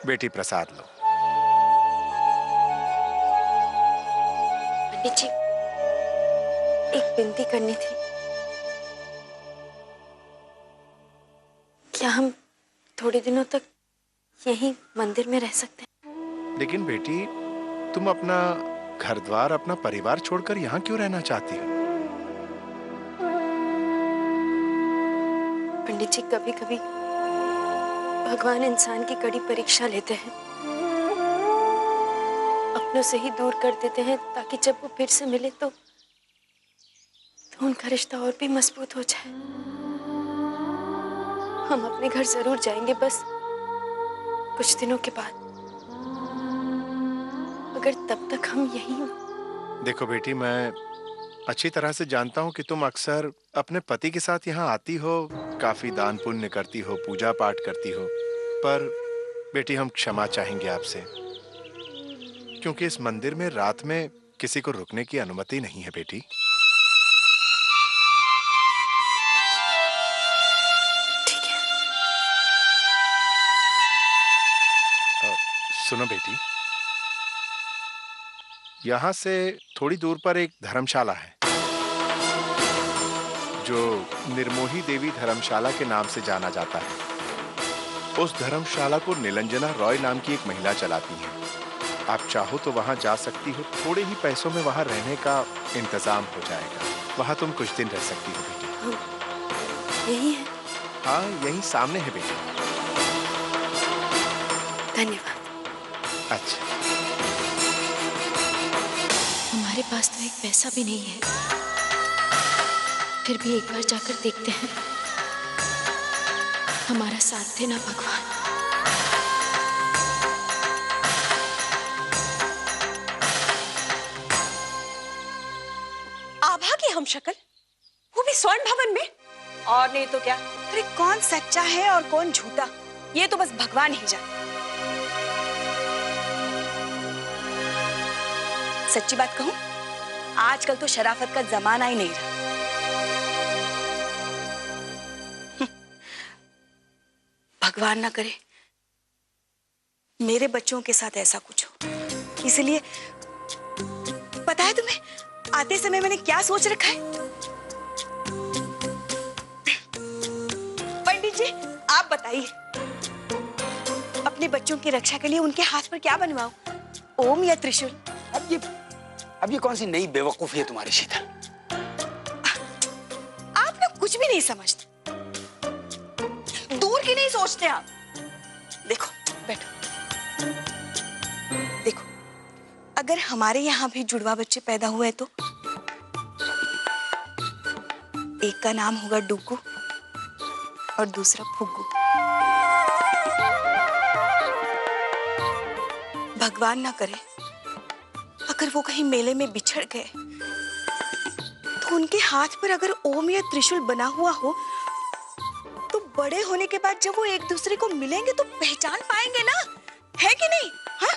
बेटी प्रसाद लो। पंडित जी, एक विनती करनी थी। क्या हम थोड़े दिनों तक यहीं मंदिर में रह सकते हैं? लेकिन बेटी, तुम अपना घर द्वार, अपना परिवार छोड़कर यहाँ क्यों रहना चाहती हो? पंडित जी, कभी कभी भगवान इंसान की कड़ी परीक्षा लेते हैं, अपनों से ही दूर कर देते हैं ताकि जब वो फिर से मिले तो उनका रिश्ता और भी मजबूत हो जाए। हम अपने घर जरूर जाएंगे, बस कुछ दिनों के बाद। अगर तब तक हम यहीं। देखो बेटी, मैं अच्छी तरह से जानता हूँ कि तुम अक्सर अपने पति के साथ यहाँ आती हो, काफी दान पुण्य करती हो, पूजा पाठ करती हो, पर बेटी हम क्षमा चाहेंगे आपसे, क्योंकि इस मंदिर में रात में किसी को रुकने की अनुमति नहीं है बेटी। ठीक है। सुनो बेटी, यहाँ से थोड़ी दूर पर एक धर्मशाला है जो निर्मोही देवी धर्मशाला के नाम से जाना जाता है। उस धर्मशाला को निलंजना रॉय नाम की एक महिला चलाती है। आप चाहो तो वहां जा सकती हो, थोड़े ही पैसों में वहां रहने का इंतजाम हो जाएगा। वहां तुम कुछ दिन रह सकती हो बेटी। यही है? हाँ, यही सामने है बेटी। धन्यवाद। अच्छा। हमारे पास तो एक पैसा भी नहीं है, फिर भी एक बार जाकर देखते हैं। हमारा साथ देना भगवान। आभा की हमशक्ल, वो भी स्वर्ण भवन में, और नहीं तो क्या। अरे कौन सच्चा है और कौन झूठा, ये तो बस भगवान ही जाने। सच्ची बात कहूं, आजकल तो शराफत का जमाना ही नहीं रहा। भगवान ना करे मेरे बच्चों के साथ ऐसा कुछ हो। इसलिए पता है तुम्हें, आते समय मैंने क्या सोच रखा है? पंडित जी, आप बताइए, अपने बच्चों की रक्षा के लिए उनके हाथ पर क्या बनवाऊं, ओम या त्रिशूल? अब ये कौन सी नई बेवकूफी है तुम्हारी शीतल? आप लोग कुछ भी नहीं समझते, दूर की नहीं सोचते आप। देखो, बैठो। देखो, अगर हमारे यहाँ भी जुड़वा बच्चे पैदा हुए तो एक का नाम होगा डुगू और दूसरा फुग्गू। भगवान ना करे अगर वो कहीं मेले में बिछड़ गए तो उनके हाथ पर अगर ओम या त्रिशूल बना हुआ हो तो बड़े होने के बाद जब वो एक दूसरे को मिलेंगे तो पहचान पाएंगे ना, है कि नहीं? हाँ?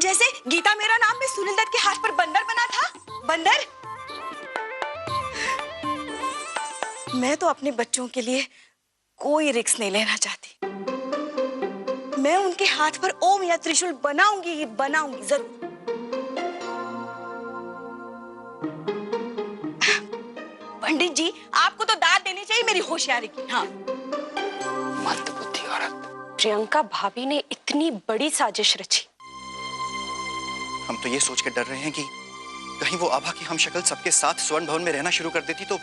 जैसे गीता मेरा नाम में सुनील दत्त के हाथ पर बंदर बना था, बंदर। मैं तो अपने बच्चों के लिए कोई रिस्क नहीं लेना चाहती। मैं उनके हाथ पर ओम या त्रिशूल बनाऊंगी ही बनाऊंगी, जरूर। पंडित जी, आपको तो दाद देनी चाहिए मेरी होशियारी की। हाँ, मंदबुद्धि औरत। प्रियंका भाभी ने इतनी बड़ी साजिश रची। हम तो ये सोच के डर रहे हैं कि कहीं वो आभा की हमशक्ल सबके साथ स्वर्ण भवन में रहना शुरू कर देती तो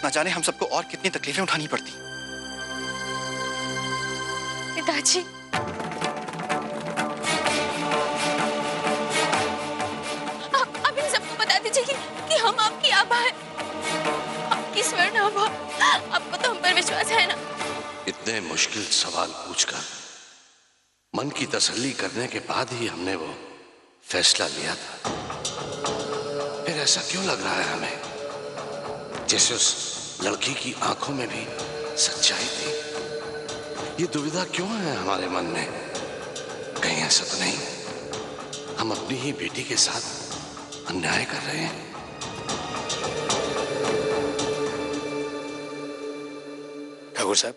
न जाने हम सबको और कितनी तकलीफें उठानी पड़ती। पिताजी, आप इन सबको बता दीजिए कि हम आपकी आभा है, आपकी स्वर्ण आभा। आपको तो हम पर विश्वास है ना? इतने मुश्किल सवाल पूछकर मन की तसल्ली करने के बाद ही हमने वो फैसला लिया था। फिर ऐसा क्यों लग रहा है हमें जैसे उस लड़की की आंखों में भी सच्चाई थी? ये दुविधा क्यों है हमारे मन में? कहीं ऐसा तो नहीं हम अपनी ही बेटी के साथ अन्याय कर रहे हैं? ठाकुर साहब,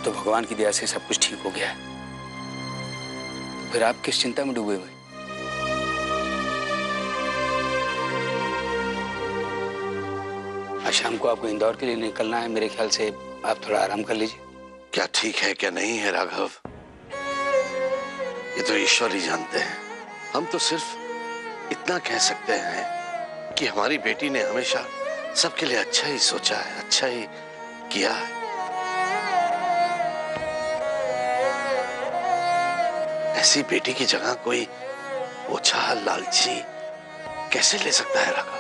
तो भगवान की दया से सब कुछ ठीक हो गया है। तो फिर आप किस चिंता में डूबे हुए? आज शाम को आपको इंदौर के लिए निकलना है, मेरे ख्याल से आप थोड़ा आराम कर लीजिए। क्या ठीक है क्या नहीं है राघव, ये तो ईश्वर ही जानते हैं। हम तो सिर्फ इतना कह सकते हैं कि हमारी बेटी ने हमेशा सबके लिए अच्छा ही सोचा है, अच्छा ही किया है। ऐसी बेटी की जगह कोई ओछा लालची कैसे ले सकता है राघव?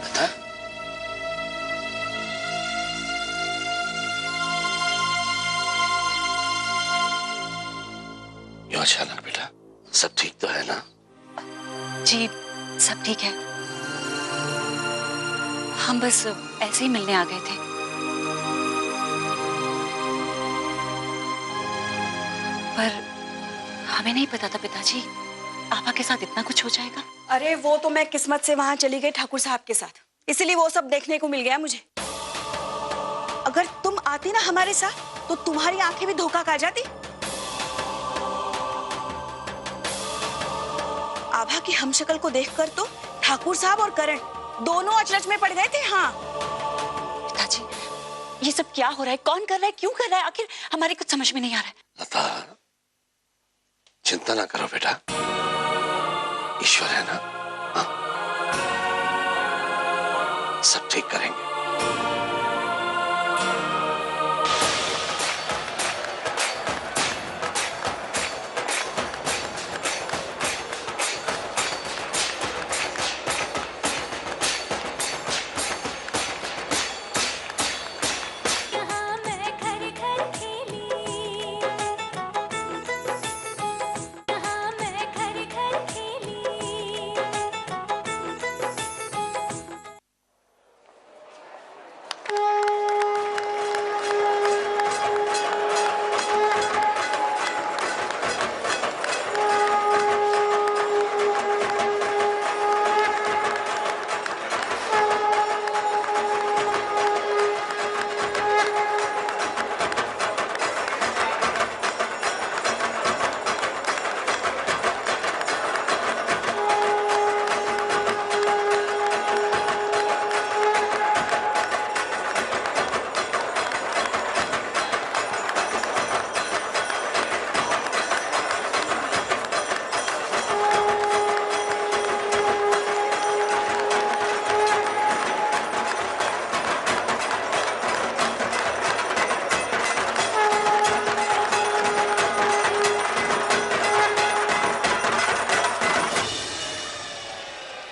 बता। क्यों अचानक बेटा, सब ठीक तो है ना? जी सब ठीक है, हम बस ऐसे ही मिलने आ गए थे। पर हमें नहीं पता था पिताजी आपा के साथ इतना कुछ हो जाएगा। अरे वो तो मैं किस्मत से वहां चली गई ठाकुर साहब के साथ, इसीलिए वो सब देखने को मिल गया मुझे। अगर तुम आती ना हमारे साथ तो तुम्हारी आंखें भी धोखा खा जाती। आभा की हमशक्ल को देखकर तो ठाकुर साहब और करण दोनों अचरज में पड़ गए थे। हाँ पिताजी ये सब क्या हो रहा है, कौन कर रहा है, क्यों कर रहा है, आखिर हमारे कुछ समझ में नहीं आ रहा है। लता चिंता ना करो बेटा, ईश्वर है ना, हाँ? सब ठीक करेंगे।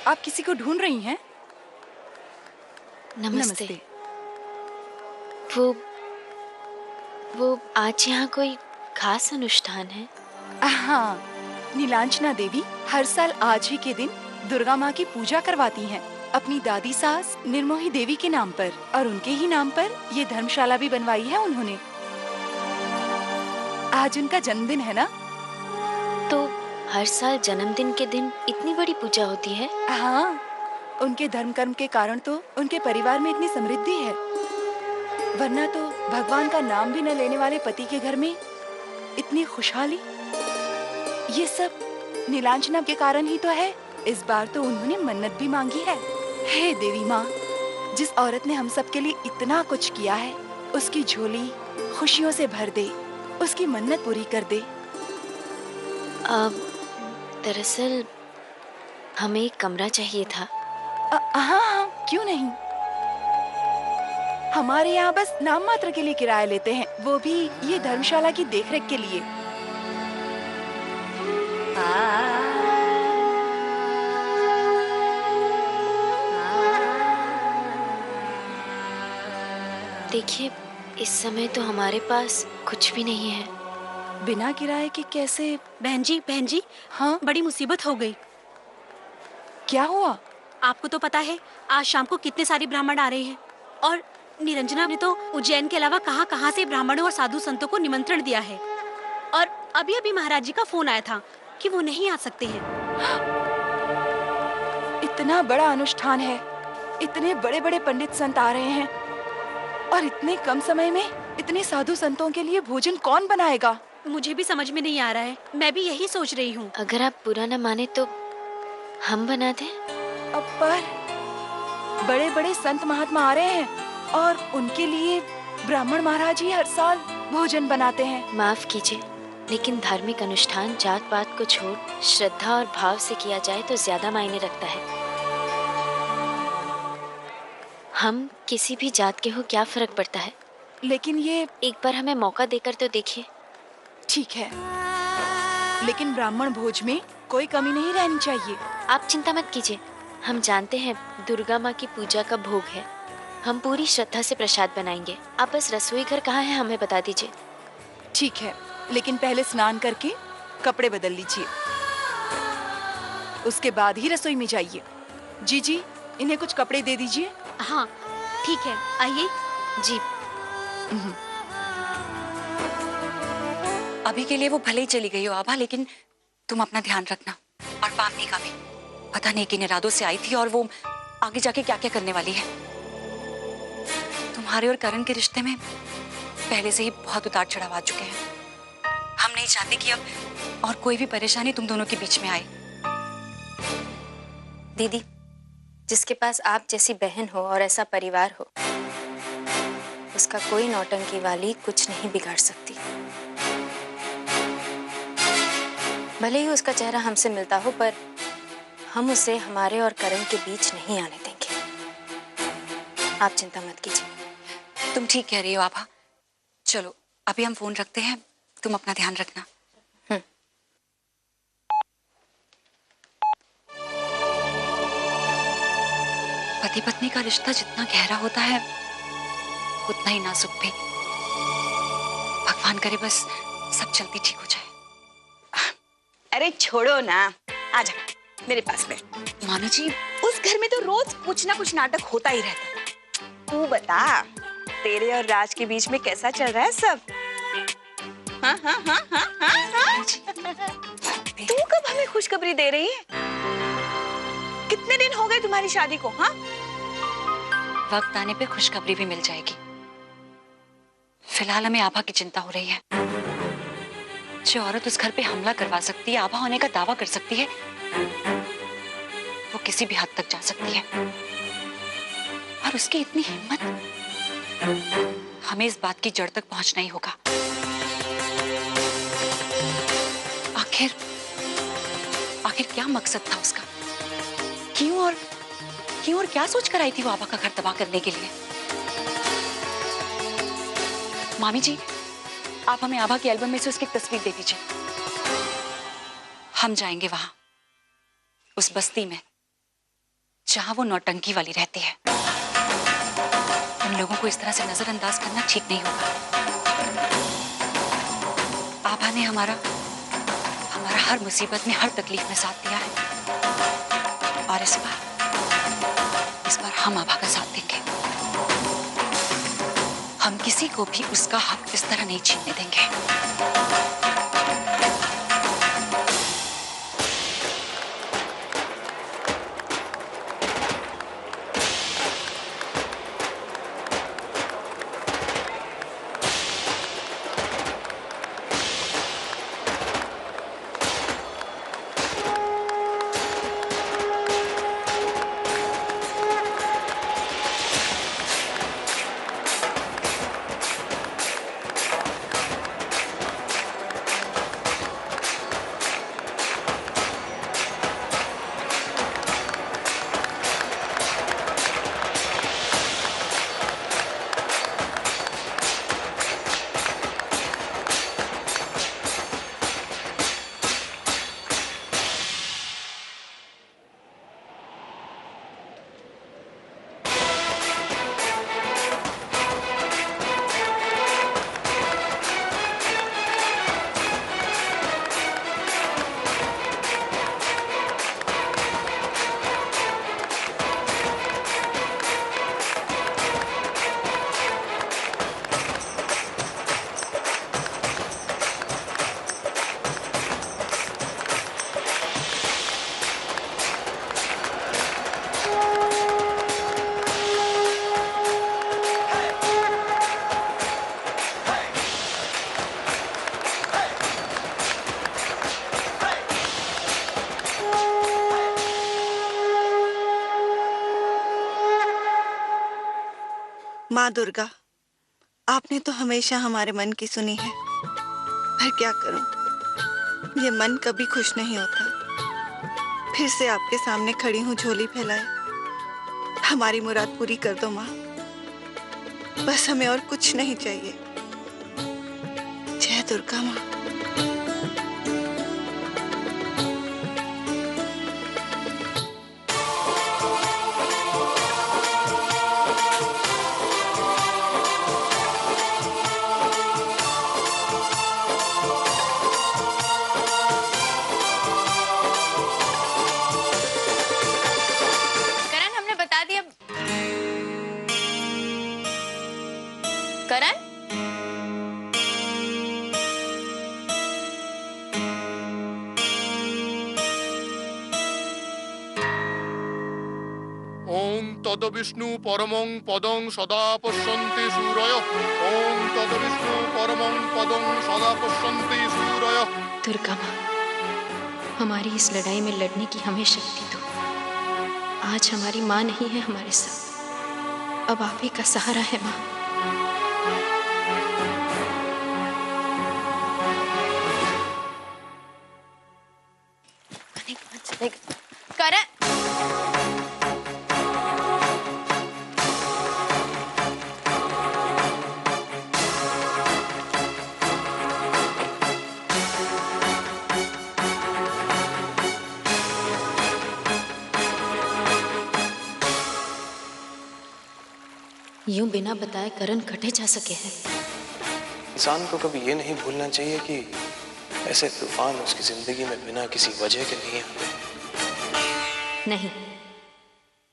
आप किसी को ढूंढ रही हैं? नमस्ते। वो आज यहाँ कोई खास अनुष्ठान है? हाँ, नीलांजना देवी हर साल आज ही के दिन दुर्गा माँ की पूजा करवाती हैं अपनी दादी सास निर्मोही देवी के नाम पर, और उनके ही नाम पर ये धर्मशाला भी बनवाई है उन्होंने। आज उनका जन्मदिन है ना। तो हर साल जन्मदिन के दिन इतनी बड़ी पूजा होती है? हाँ, उनके धर्म कर्म के कारण तो उनके परिवार में इतनी समृद्धि है, वरना तो भगवान का नाम भी न लेने वाले पति के घर में इतनी खुशहाली। ये सब नीलांजना के कारण ही तो है। इस बार तो उन्होंने मन्नत भी मांगी है। हे देवी माँ, जिस औरत ने हम सब के लिए इतना कुछ किया है, उसकी झोली खुशियों से भर दे, उसकी मन्नत पूरी कर दे। दरअसल हमें एक कमरा चाहिए था। हाँ, क्यों नहीं। हमारे यहाँ बस नाम मात्र के लिए किराया लेते हैं, वो भी ये धर्मशाला की देखरेख के लिए। देखिए, इस समय तो हमारे पास कुछ भी नहीं है। बिना किराए के कैसे? बहन जी, हाँ, बड़ी मुसीबत हो गई। क्या हुआ? आपको तो पता है आज शाम को कितने सारे ब्राह्मण आ रहे हैं, और निरंजना ने तो उज्जैन के अलावा कहां से ब्राह्मणों और साधु संतों को निमंत्रण दिया है, और अभी अभी महाराज जी का फोन आया था कि वो नहीं आ सकते हैं। इतना बड़ा अनुष्ठान है, इतने बड़े बड़े पंडित संत आ रहे हैं और इतने कम समय में इतने साधु संतों के लिए भोजन कौन बनाएगा? मुझे भी समझ में नहीं आ रहा है। मैं भी यही सोच रही हूँ। अगर आप बुरा न माने तो हम बना दें? अब पर बड़े बड़े संत महात्मा आ रहे हैं और उनके लिए ब्राह्मण महाराज ही हर साल भोजन बनाते हैं। माफ कीजिए, लेकिन धार्मिक अनुष्ठान जात पात को छोड़ श्रद्धा और भाव से किया जाए तो ज्यादा मायने रखता है। हम किसी भी जात के हो, क्या फर्क पड़ता है? लेकिन ये एक बार हमें मौका देकर तो देखिए। ठीक है, लेकिन ब्राह्मण भोज में कोई कमी नहीं रहनी चाहिए। आप चिंता मत कीजिए, हम जानते हैं दुर्गा माँ की पूजा का भोग है। हम पूरी श्रद्धा से प्रसाद बनाएंगे। आप बस रसोई घर कहाँ है हमें बता दीजिए। ठीक है, लेकिन पहले स्नान करके कपड़े बदल लीजिए, उसके बाद ही रसोई में जाइए। जी, इन्हें कुछ कपड़े दे दीजिए। हाँ ठीक है, आइए। जी। अभी के लिए वो भले ही चली गई हो आभा, लेकिन तुम अपना ध्यान रखना। और पावनी का भी पता नहीं किन इरादों से आई थी और वो आगे जाके क्या क्या करने वाली है। तुम्हारे और करण के रिश्ते में पहले से ही बहुत उतार चढ़ाव आ चुके हैं। हम नहीं चाहते कि अब और कोई भी परेशानी तुम दोनों के बीच में आए। दीदी, जिसके पास आप जैसी बहन हो और ऐसा परिवार हो, उसका कोई नौटंकी वाली कुछ नहीं बिगाड़ सकती। भले ही उसका चेहरा हमसे मिलता हो, पर हम उसे हमारे और करण के बीच नहीं आने देंगे। आप चिंता मत कीजिए। तुम ठीक कह रही हो आभा। चलो अभी हम फोन रखते हैं, तुम अपना ध्यान रखना। पति पत्नी का रिश्ता जितना गहरा होता है उतना ही नाजुक भी। भगवान करे बस सब जल्दी ठीक हो जाए। अरे छोड़ो ना, आजा मेरे पास में। मामी जी, उस घर में तो रोज कुछ ना कुछ नाटक होता ही रहता है। तू बता, तेरे और राज के बीच में कैसा चल रहा है सब? हाँ हाँ हाँ हाँ हाँ हाँ। तू कब हमें खुशखबरी दे रही है? कितने दिन हो गए तुम्हारी शादी को? हाँ, वक्त आने पे खुशखबरी भी मिल जाएगी। फिलहाल हमें आभा की चिंता हो रही है। जो औरत उस घर पे हमला करवा सकती है, आभा होने का दावा कर सकती है, वो किसी भी हद तक जा सकती है। और उसकी इतनी हिम्मत, हमें इस बात की जड़ तक पहुंचना ही होगा। आखिर क्या मकसद था उसका? क्यों और क्या सोच कर आई थी वो आभा का घर तबाह करने के लिए? मामी जी, आप हमें आभा की एल्बम में से उसकी तस्वीर दे दीजिए। हम जाएंगे वहां, उस बस्ती में जहां वो नौटंकी वाली रहती है। उन लोगों को इस तरह से नजरअंदाज करना ठीक नहीं होगा। आभा ने हमारा हर मुसीबत में, हर तकलीफ में साथ दिया है, और इस बार हम आभा का साथ देंगे। हम किसी को भी उसका हक इस तरह नहीं छीनने देंगे। माँ दुर्गा, आपने तो हमेशा हमारे मन की सुनी है, पर क्या करूं, ये मन कभी खुश नहीं होता। फिर से आपके सामने खड़ी हूँ झोली फैलाए। हमारी मुराद पूरी कर दो माँ, बस हमें और कुछ नहीं चाहिए। जय दुर्गा माँ। करण, ओम तद्विष्णु परमं पदं सदा पश्यन्ति सूरयः। ओम तद्विष्णु परमं पदं सदा पश्यन्ति सूरयः। दुर्गा माँ, हमारी इस लड़ाई में लड़ने की हमें शक्ति दो। आज हमारी माँ नहीं है हमारे साथ, अब आप ही का सहारा है माँ। करण, यूं बिना बताए करण कटे जा सके हैं। इंसान को कभी ये नहीं भूलना चाहिए कि ऐसे तूफान उसकी जिंदगी में बिना किसी वजह के नहीं आते। नहीं,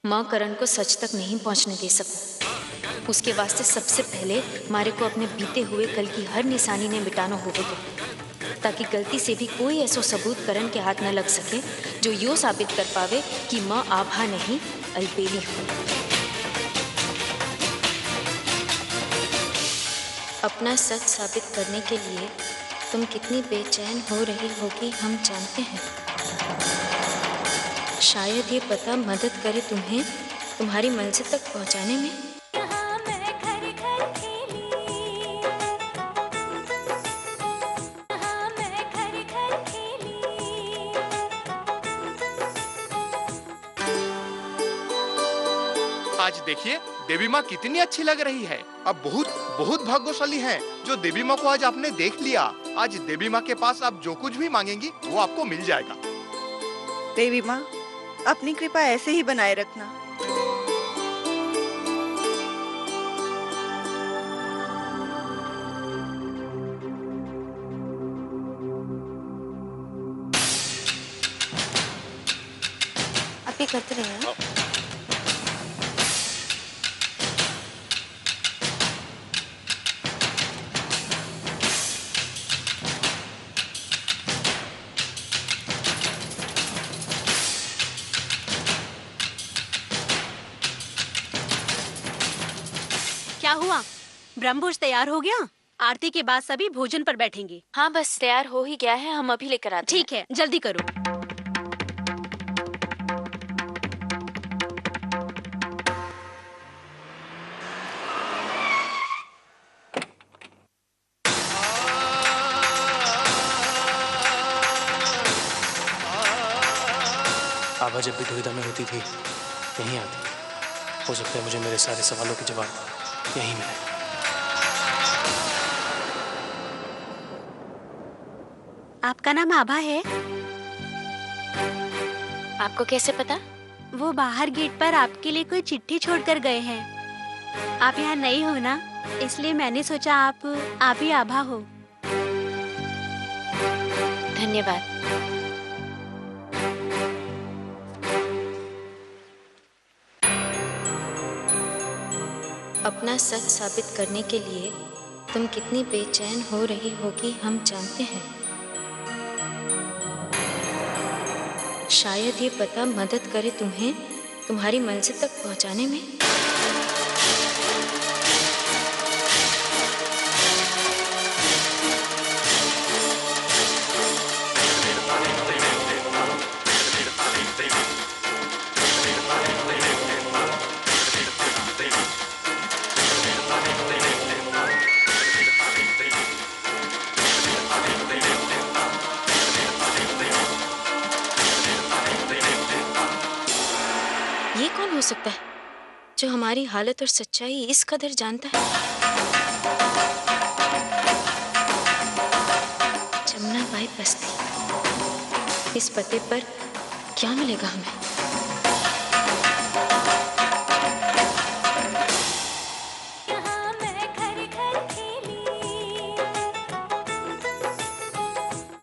माँ करण को सच तक नहीं पहुंचने दे सकूं। उसके वास्ते सबसे पहले मारे को अपने बीते हुए कल की हर निशानी ने मिटाना होगा, ताकि गलती से भी कोई ऐसा सबूत करण के हाथ न लग सके जो यूं साबित कर पावे कि माँ आभा नहीं अलबेली हो। अपना सच साबित करने के लिए तुम कितनी बेचैन हो रही होगी हम जानते हैं। शायद ये पता मदद करे तुम्हें तुम्हारी मंजिल तक पहुंचाने में। आज देखिए देवी माँ कितनी अच्छी लग रही है। अब बहुत भाग्यशाली हैं जो देवी माँ को आज आपने देख लिया। आज देवी माँ के पास आप जो कुछ भी मांगेंगी वो आपको मिल जाएगा। देवी माँ, अपनी कृपा ऐसे ही बनाए रखना। आप ये करते रहिए। क्या हुआ? ब्रह्मभोज तैयार हो गया? आरती के बाद सभी भोजन पर बैठेंगे। हाँ, बस तैयार हो ही गया है, हम अभी लेकर आते हैं। ठीक है, जल्दी करो। आभा जब भी दुविधा में होती थी यहीं आती। हो सकता है मुझे मेरे सारे सवालों के जवाब यहीं मिले। आपका नाम आभा है? आपको कैसे पता? वो बाहर गेट पर आपके लिए कोई चिट्ठी छोड़कर गए हैं। आप यहाँ नई हो ना, इसलिए मैंने सोचा आप ही आभा हो। धन्यवाद। अपना सच साबित करने के लिए तुम कितनी बेचैन हो रही होगी हम जानते हैं। शायद ये पता मदद करे तुम्हें तुम्हारी मंजिल तक पहुंचाने में। सकता है जो हमारी हालत और सच्चाई इस कदर जानता है? जमुना बाई बस्ती, इस पते पर क्या मिलेगा हमें?